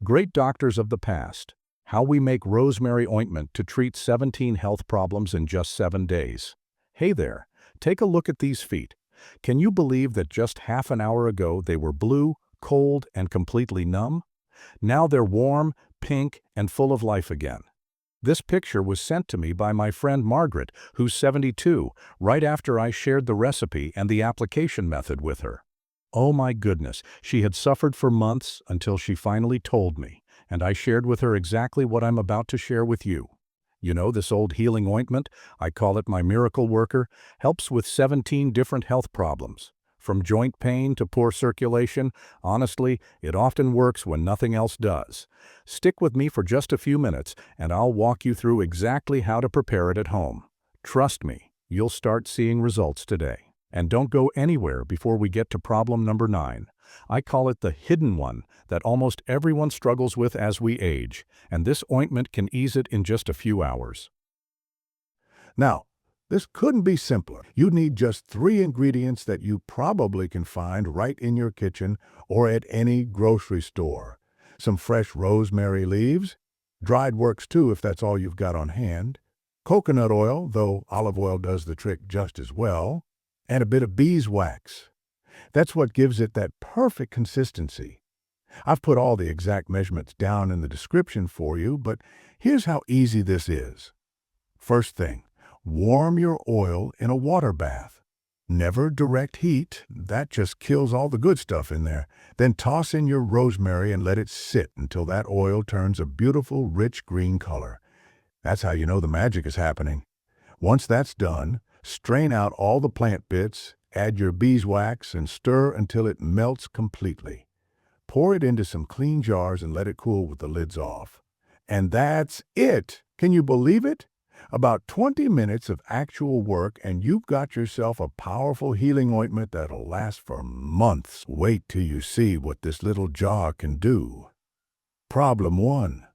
Great doctors of the past. How we make rosemary ointment to treat 17 health problems in just 7 days. Hey there, take a look at these feet. Can you believe that just half an hour ago they were blue, cold, and completely numb? Now they're warm, pink, and full of life again. This picture was sent to me by my friend Margaret, who's 72, right after I shared the recipe and the application method with her. Oh my goodness, she had suffered for months until she finally told me, and I shared with her exactly what I'm about to share with you. You know, this old healing ointment, I call it my miracle worker, helps with 17 different health problems. From joint pain to poor circulation, honestly, it often works when nothing else does. Stick with me for just a few minutes, and I'll walk you through exactly how to prepare it at home. Trust me, you'll start seeing results today. And don't go anywhere before we get to problem number 9. I call it the hidden one that almost everyone struggles with as we age, and this ointment can ease it in just a few hours. Now, this couldn't be simpler. You need just 3 ingredients that you probably can find right in your kitchen or at any grocery store. Some fresh rosemary leaves, dried works too if that's all you've got on hand, coconut oil, though olive oil does the trick just as well, and a bit of beeswax. That's what gives it that perfect consistency. I've put all the exact measurements down in the description for you, but here's how easy this is. First thing, warm your oil in a water bath. Never direct heat, that just kills all the good stuff in there. Then toss in your rosemary and let it sit until that oil turns a beautiful, rich green color. That's how you know the magic is happening. Once that's done, strain out all the plant bits, add your beeswax, and stir until it melts completely. Pour it into some clean jars and let it cool with the lids off. And that's it! Can you believe it? About 20 minutes of actual work and you've got yourself a powerful healing ointment that'll last for months. Wait till you see what this little jar can do. Problem 1.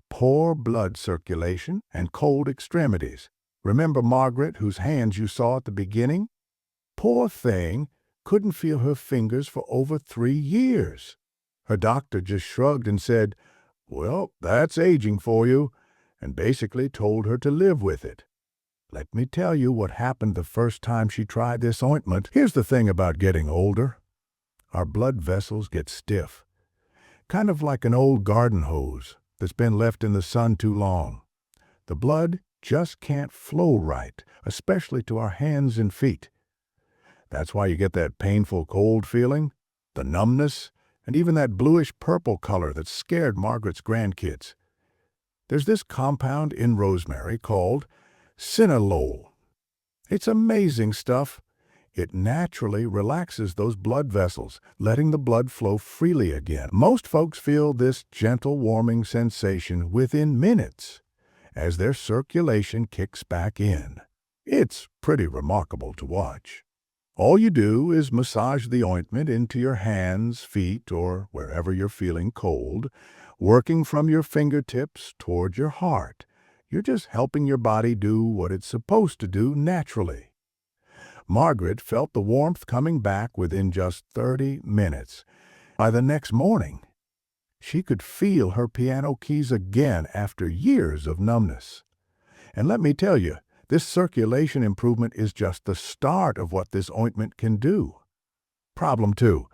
Poor blood circulation and cold extremities. Remember Margaret, whose hands you saw at the beginning? Poor thing, couldn't feel her fingers for over 3 years. Her doctor just shrugged and said, "Well, that's aging for you," and basically told her to live with it. Let me tell you what happened the first time she tried this ointment. Here's the thing about getting older. Our blood vessels get stiff, kind of like an old garden hose that's been left in the sun too long. The blood just can't flow right, especially to our hands and feet. That's why you get that painful cold feeling, the numbness, and even that bluish-purple color that scared Margaret's grandkids. There's this compound in rosemary called cinnalol. It's amazing stuff. It naturally relaxes those blood vessels, letting the blood flow freely again. Most folks feel this gentle warming sensation within minutes as their circulation kicks back in. It's pretty remarkable to watch. All you do is massage the ointment into your hands, feet, or wherever you're feeling cold, working from your fingertips toward your heart. You're just helping your body do what it's supposed to do naturally. Margaret felt the warmth coming back within just 30 minutes. By the next morning, she could feel her piano keys again after years of numbness. And let me tell you, this circulation improvement is just the start of what this ointment can do. Problem 2,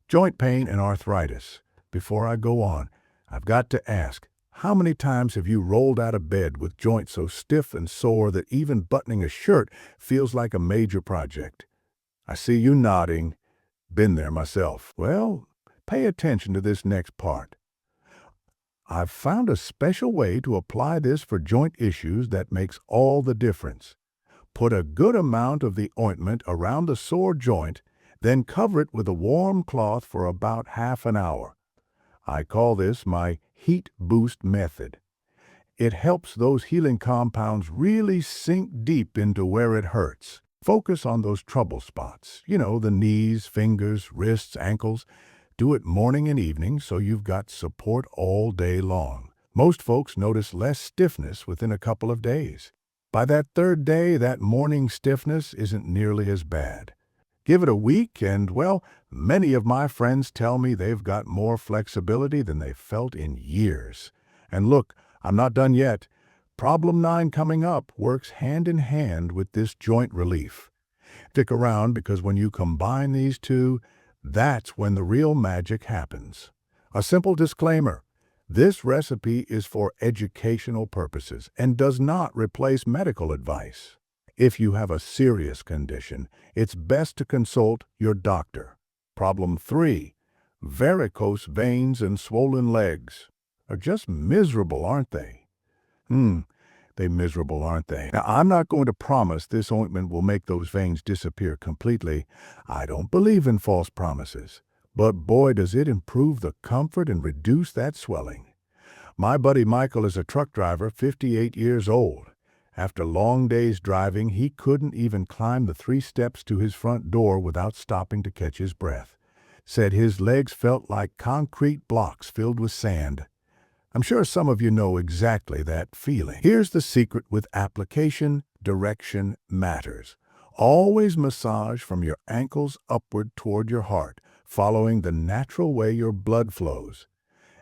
joint pain and arthritis. Before I go on, I've got to ask, how many times have you rolled out of bed with joints so stiff and sore that even buttoning a shirt feels like a major project? I see you nodding. Been there myself. Well, pay attention to this next part. I've found a special way to apply this for joint issues that makes all the difference. Put a good amount of the ointment around the sore joint, then cover it with a warm cloth for about half an hour. I call this my heat boost method. It helps those healing compounds really sink deep into where it hurts. Focus on those trouble spots, the knees, fingers, wrists, ankles. Do it morning and evening so you've got support all day long. Most folks notice less stiffness within a couple of days. By that 3rd day, that morning stiffness isn't nearly as bad. Give it a week and, well, many of my friends tell me they've got more flexibility than they've felt in years. And look, I'm not done yet. Problem 9 coming up works hand in hand with this joint relief. Stick around because when you combine these two, that's when the real magic happens. A simple disclaimer. This recipe is for educational purposes and does not replace medical advice. If you have a serious condition, it's best to consult your doctor. Problem 3. Varicose veins and swollen legs are just miserable, aren't they? They're miserable, aren't they? Now, I'm not going to promise this ointment will make those veins disappear completely. I don't believe in false promises. But boy, does it improve the comfort and reduce that swelling. My buddy Michael is a truck driver, 58 years old. After long days driving, he couldn't even climb the 3 steps to his front door without stopping to catch his breath. Said his legs felt like concrete blocks filled with sand. I'm sure some of you know exactly that feeling. Here's the secret with application: direction matters. Always massage from your ankles upward toward your heart, following the natural way your blood flows.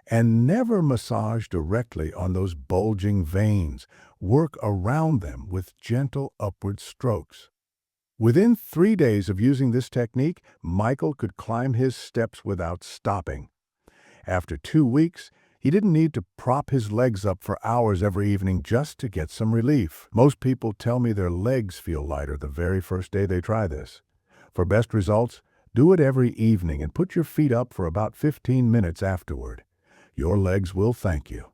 And never massage directly on those bulging veins. Work around them with gentle upward strokes. Within 3 days of using this technique, Michael could climb his steps without stopping. After 2 weeks, he didn't need to prop his legs up for hours every evening just to get some relief. Most people tell me their legs feel lighter the very first day they try this. For best results, do it every evening and put your feet up for about 15 minutes afterward. Your legs will thank you.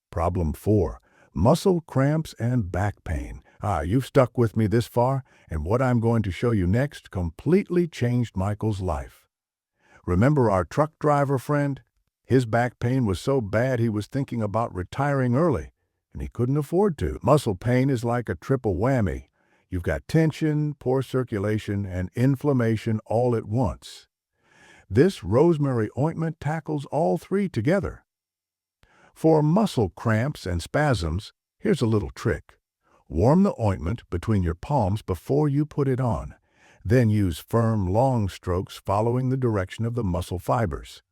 Problem 4. Muscle cramps and back pain. You've stuck with me this far, and what I'm going to show you next completely changed Michael's life. Remember our truck driver friend? His back pain was so bad he was thinking about retiring early, and he couldn't afford to. Muscle pain is like a triple whammy. You've got tension, poor circulation, and inflammation all at once. This rosemary ointment tackles all 3 together. For muscle cramps and spasms, here's a little trick. Warm the ointment between your palms before you put it on. Then use firm, long strokes following the direction of the muscle fibers.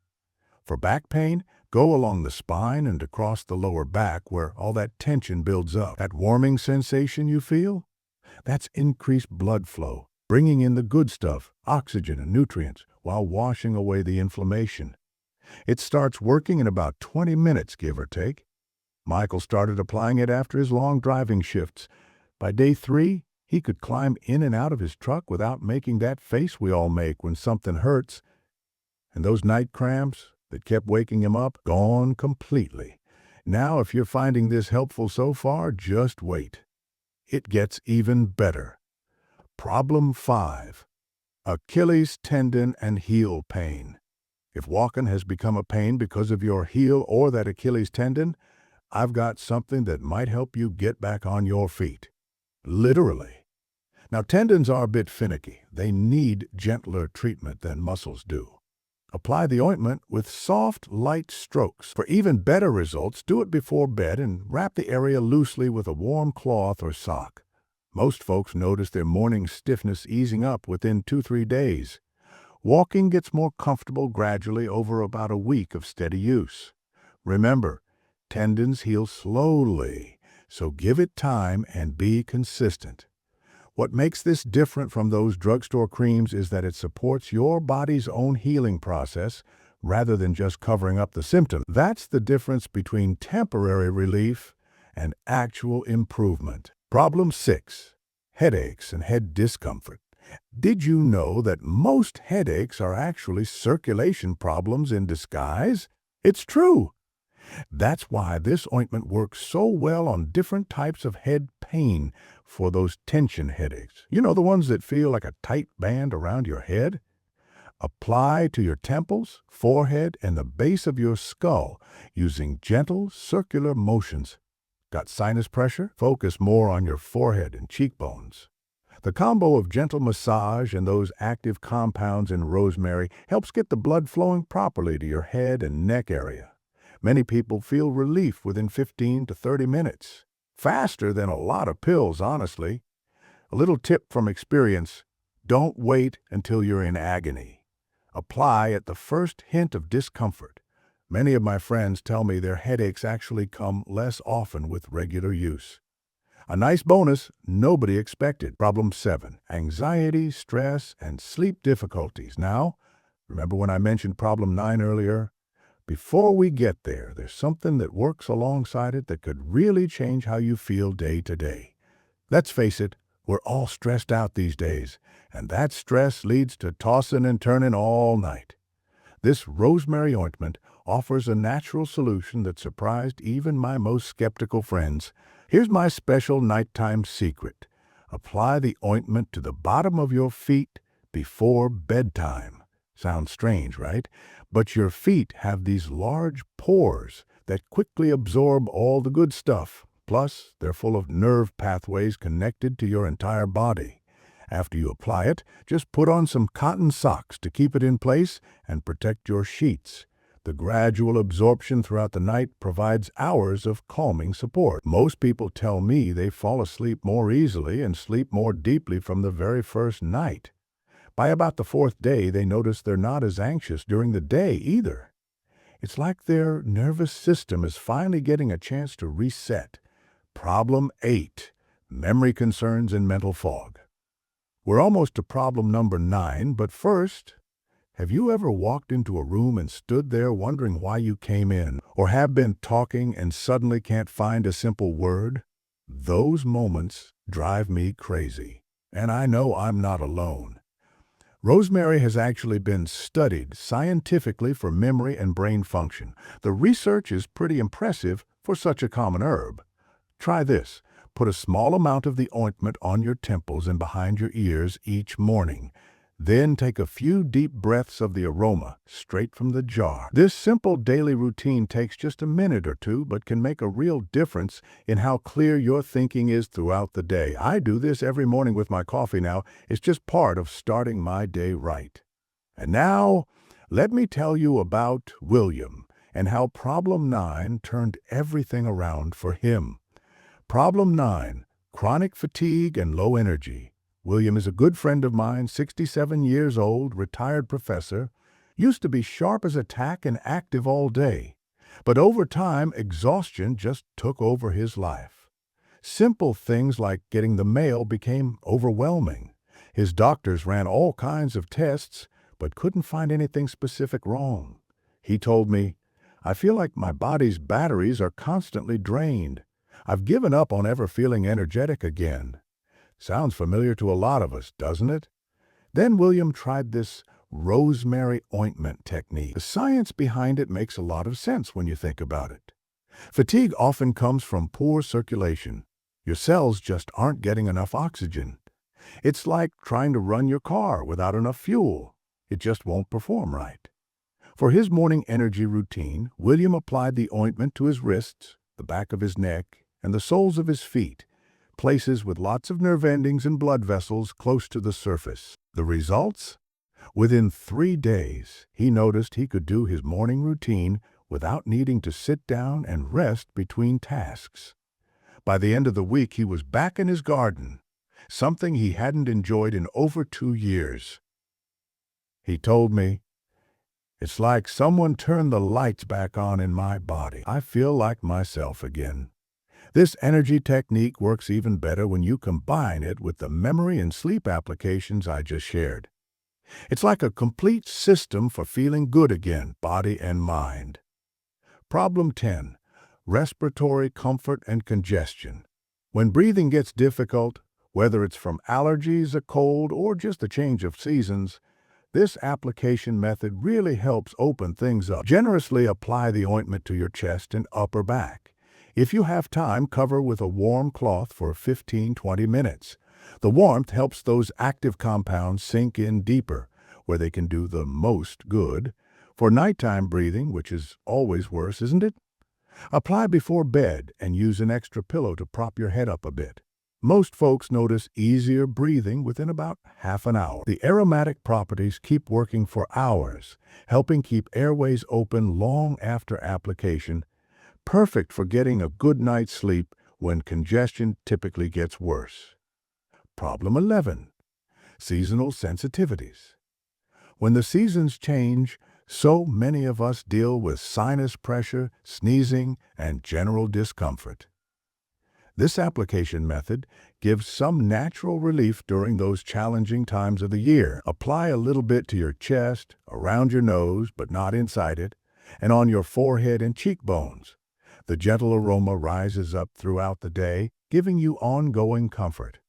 For back pain, go along the spine and across the lower back where all that tension builds up. That warming sensation you feel? That's increased blood flow, bringing in the good stuff, oxygen and nutrients, while washing away the inflammation. It starts working in about 20 minutes, give or take. Michael started applying it after his long driving shifts. By day 3, he could climb in and out of his truck without making that face we all make when something hurts. And those night cramps that kept waking him up, gone completely. Now, if you're finding this helpful so far, just wait. It gets even better. Problem 5. Achilles tendon and heel pain. If walking has become a pain because of your heel or that Achilles tendon, I've got something that might help you get back on your feet. Literally. Now, tendons are a bit finicky. They need gentler treatment than muscles do. Apply the ointment with soft, light strokes. For even better results, do it before bed and wrap the area loosely with a warm cloth or sock. Most folks notice their morning stiffness easing up within 2-3 days. Walking gets more comfortable gradually over about a week of steady use. Remember, tendons heal slowly, so give it time and be consistent. What makes this different from those drugstore creams is that it supports your body's own healing process rather than just covering up the symptom. That's the difference between temporary relief and actual improvement. Problem 6. Headaches and head discomfort. Did you know that most headaches are actually circulation problems in disguise? It's true. That's why this ointment works so well on different types of head pain for those tension headaches. You know, the ones that feel like a tight band around your head? Apply to your temples, forehead, and the base of your skull using gentle circular motions. Got sinus pressure? Focus more on your forehead and cheekbones. The combo of gentle massage and those active compounds in rosemary helps get the blood flowing properly to your head and neck area. Many people feel relief within 15 to 30 minutes. Faster than a lot of pills, honestly. A little tip from experience: Don't wait until you're in agony. Apply at the first hint of discomfort. Many of my friends tell me their headaches actually come less often with regular use. A nice bonus nobody expected. Problem 7. Anxiety, stress, and sleep difficulties. Now, remember when I mentioned problem 9 earlier? Before we get there, there's something that works alongside it that could really change how you feel day to day. Let's face it, we're all stressed out these days, and that stress leads to tossing and turning all night. This rosemary ointment offers a natural solution that surprised even my most skeptical friends. Here's my special nighttime secret. Apply the ointment to the bottom of your feet before bedtime. Sounds strange, right? But your feet have these large pores that quickly absorb all the good stuff. Plus, they're full of nerve pathways connected to your entire body. After you apply it, just put on some cotton socks to keep it in place and protect your sheets. The gradual absorption throughout the night provides hours of calming support. Most people tell me they fall asleep more easily and sleep more deeply from the very first night. By about the 4th day, they notice they're not as anxious during the day either. It's like their nervous system is finally getting a chance to reset. Problem 8. Memory concerns and mental fog. We're almost to problem number 9, but first, have you ever walked into a room and stood there wondering why you came in, or have been talking and suddenly can't find a simple word? Those moments drive me crazy, and I know I'm not alone. Rosemary has actually been studied scientifically for memory and brain function. The research is pretty impressive for such a common herb. Try this. Put a small amount of the ointment on your temples and behind your ears each morning. Then take a few deep breaths of the aroma straight from the jar. This simple daily routine takes just a minute or two, but can make a real difference in how clear your thinking is throughout the day. I do this every morning with my coffee now. It's just part of starting my day right. And now, let me tell you about William and how problem 9 turned everything around for him. Problem 9. Chronic fatigue and low energy. William is a good friend of mine, 67 years old, retired professor. Used to be sharp as a tack and active all day. But over time, exhaustion just took over his life. Simple things like getting the mail became overwhelming. His doctors ran all kinds of tests, but couldn't find anything specific wrong. He told me, "I feel like my body's batteries are constantly drained. I've given up on ever feeling energetic again." Sounds familiar to a lot of us, doesn't it? Then William tried this rosemary ointment technique. The science behind it makes a lot of sense when you think about it. Fatigue often comes from poor circulation. Your cells just aren't getting enough oxygen. It's like trying to run your car without enough fuel. It just won't perform right. For his morning energy routine, William applied the ointment to his wrists, the back of his neck, and the soles of his feet, places with lots of nerve endings and blood vessels close to the surface. The results? Within 3 days, he noticed he could do his morning routine without needing to sit down and rest between tasks. By the end of the week, he was back in his garden, something he hadn't enjoyed in over 2 years. He told me, "It's like someone turned the lights back on in my body. I feel like myself again." This energy technique works even better when you combine it with the memory and sleep applications I just shared. It's like a complete system for feeling good again, body and mind. Problem 10. Respiratory comfort and congestion. When breathing gets difficult, whether it's from allergies, a cold, or just a change of seasons, this application method really helps open things up. Generously apply the ointment to your chest and upper back. If you have time, cover with a warm cloth for 15-20 minutes. The warmth helps those active compounds sink in deeper, where they can do the most good. For nighttime breathing, which is always worse, isn't it? Apply before bed and use an extra pillow to prop your head up a bit. Most folks notice easier breathing within about half an hour. The aromatic properties keep working for hours, helping keep airways open long after application, perfect for getting a good night's sleep when congestion typically gets worse. Problem 11. Seasonal sensitivities. When the seasons change, so many of us deal with sinus pressure, sneezing, and general discomfort. This application method gives some natural relief during those challenging times of the year. Apply a little bit to your chest, around your nose, but not inside it, and on your forehead and cheekbones. The gentle aroma rises up throughout the day, giving you ongoing comfort.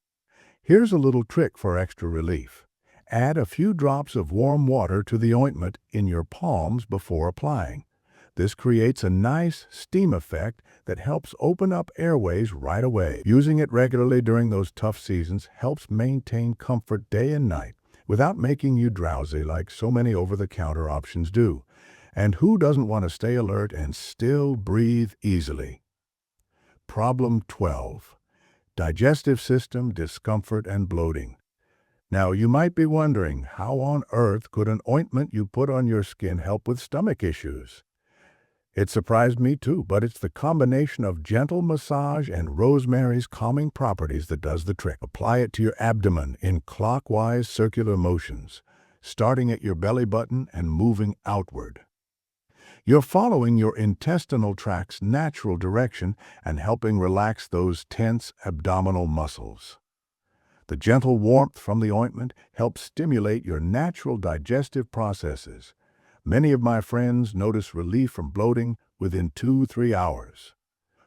Here's a little trick for extra relief. Add a few drops of warm water to the ointment in your palms before applying. This creates a nice steam effect that helps open up airways right away. Using it regularly during those tough seasons helps maintain comfort day and night without making you drowsy like so many over-the-counter options do. And who doesn't want to stay alert and still breathe easily? Problem 12. Digestive system, discomfort, and bloating. Now, you might be wondering, how on earth could an ointment you put on your skin help with stomach issues? It surprised me too, but it's the combination of gentle massage and rosemary's calming properties that does the trick. Apply it to your abdomen in clockwise circular motions, starting at your belly button and moving outward. You're following your intestinal tract's natural direction and helping relax those tense abdominal muscles. The gentle warmth from the ointment helps stimulate your natural digestive processes. Many of my friends notice relief from bloating within 2-3 hours.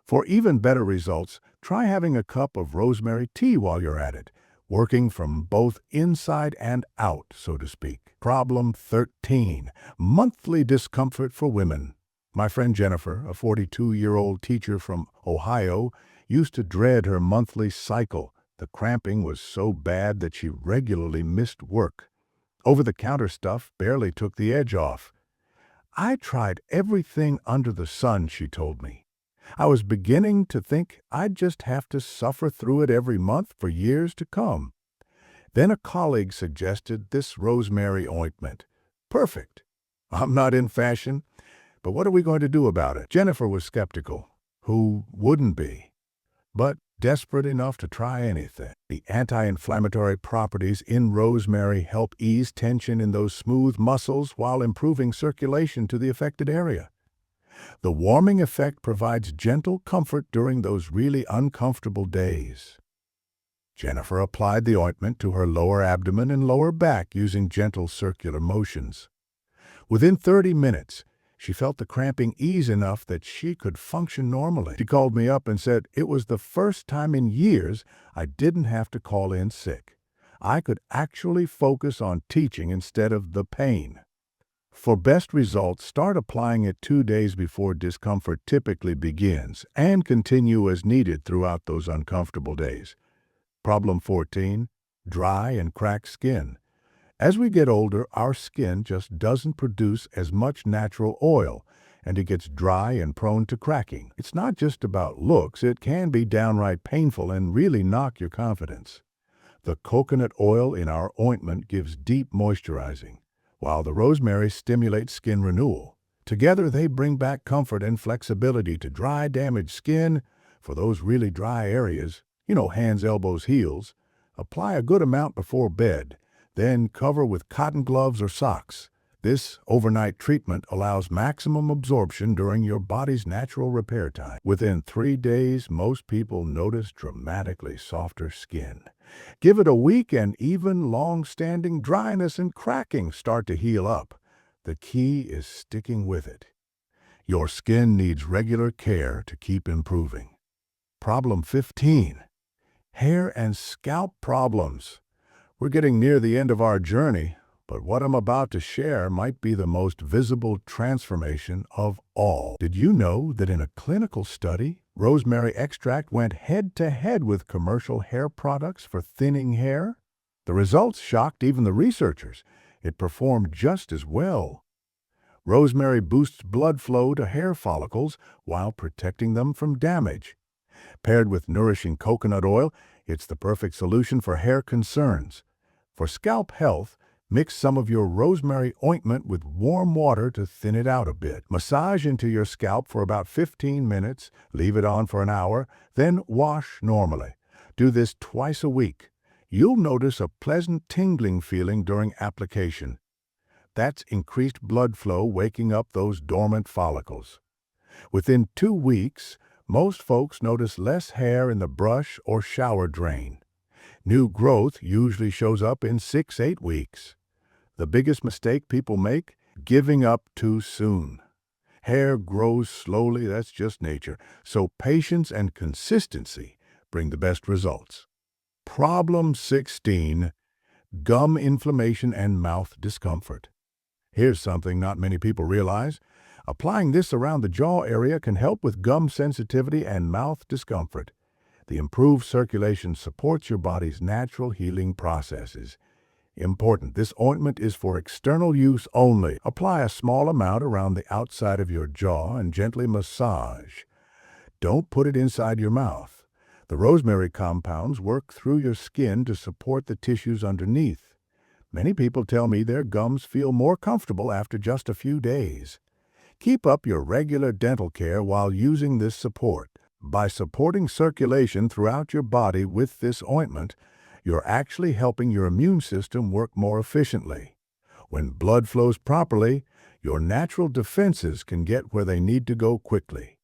For even better results, try having a cup of rosemary tea while you're at it, working from both inside and out, so to speak. Problem 13. Monthly discomfort for women. My friend Jennifer, a 42-year-old teacher from Ohio, used to dread her monthly cycle. The cramping was so bad that she regularly missed work. Over-the-counter stuff barely took the edge off. I tried everything under the sun, she told me. I was beginning to think I'd just have to suffer through it every month for years to come. Then a colleague suggested this rosemary ointment. Perfect. I'm not in fashion, but what are we going to do about it? Jennifer was skeptical. Who wouldn't be? But desperate enough to try anything. The anti-inflammatory properties in rosemary help ease tension in those smooth muscles while improving circulation to the affected area. The warming effect provides gentle comfort during those really uncomfortable days. Jennifer applied the ointment to her lower abdomen and lower back using gentle circular motions. Within 30 minutes, she felt the cramping ease enough that she could function normally. She called me up and said it was the first time in years I didn't have to call in sick. I could actually focus on teaching instead of the pain. For best results, start applying it 2 days before discomfort typically begins and continue as needed throughout those uncomfortable days. Problem 14. Dry and cracked skin. As we get older, our skin just doesn't produce as much natural oil, and it gets dry and prone to cracking. It's not just about looks, it can be downright painful and really knock your confidence. The coconut oil in our ointment gives deep moisturizing, while the rosemary stimulates skin renewal. Together, they bring back comfort and flexibility to dry, damaged skin. For those really dry areas, hands, elbows, heels, apply a good amount before bed. Then cover with cotton gloves or socks. This overnight treatment allows maximum absorption during your body's natural repair time. Within 3 days, most people notice dramatically softer skin. Give it a week and even long-standing dryness and cracking start to heal up. The key is sticking with it. Your skin needs regular care to keep improving. Problem 15. Hair and scalp problems. We're getting near the end of our journey, but what I'm about to share might be the most visible transformation of all. Did you know that in a clinical study, rosemary extract went head-to-head with commercial hair products for thinning hair? The results shocked even the researchers. It performed just as well. Rosemary boosts blood flow to hair follicles while protecting them from damage. Paired with nourishing coconut oil, it's the perfect solution for hair concerns. For scalp health, mix some of your rosemary ointment with warm water to thin it out a bit. Massage into your scalp for about 15 minutes, leave it on for an hour, then wash normally. Do this twice a week. you'll notice a pleasant tingling feeling during application. That's increased blood flow waking up those dormant follicles. Within 2 weeks, most folks notice less hair in the brush or shower drain. New growth usually shows up in 6-8 weeks. The biggest mistake people make? Giving up too soon. Hair grows slowly, that's just nature. So patience and consistency bring the best results. Problem 16, gum inflammation and mouth discomfort. Here's something not many people realize. Applying this around the jaw area can help with gum sensitivity and mouth discomfort. The improved circulation supports your body's natural healing processes. Important, this ointment is for external use only. Apply a small amount around the outside of your jaw and gently massage. Don't put it inside your mouth. The rosemary compounds work through your skin to support the tissues underneath. Many people tell me their gums feel more comfortable after just a few days. Keep up your regular dental care while using this support. By supporting circulation throughout your body with this ointment, you're actually helping your immune system work more efficiently. When blood flows properly, your natural defenses can get where they need to go quickly.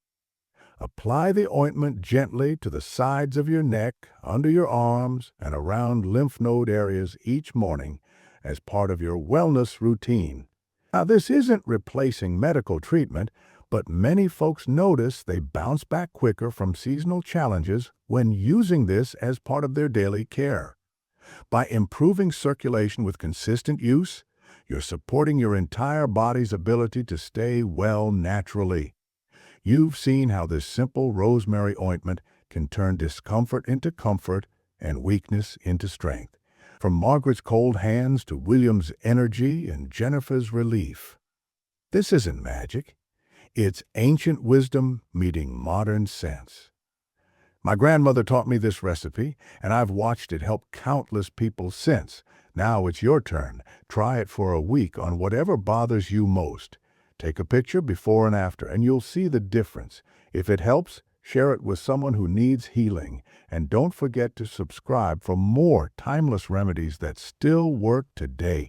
Apply the ointment gently to the sides of your neck, under your arms, and around lymph node areas each morning as part of your wellness routine. Now, this isn't replacing medical treatment, but many folks notice they bounce back quicker from seasonal challenges when using this as part of their daily care. By improving circulation with consistent use, you're supporting your entire body's ability to stay well naturally. You've seen how this simple rosemary ointment can turn discomfort into comfort and weakness into strength. From Margaret's cold hands to William's energy and Jennifer's relief. This isn't magic. It's ancient wisdom meeting modern sense. My grandmother taught me this recipe, and I've watched it help countless people since. Now it's your turn. Try it for a week on whatever bothers you most. Take a picture before and after, and you'll see the difference. If it helps, share it with someone who needs healing. And don't forget to subscribe for more timeless remedies that still work today.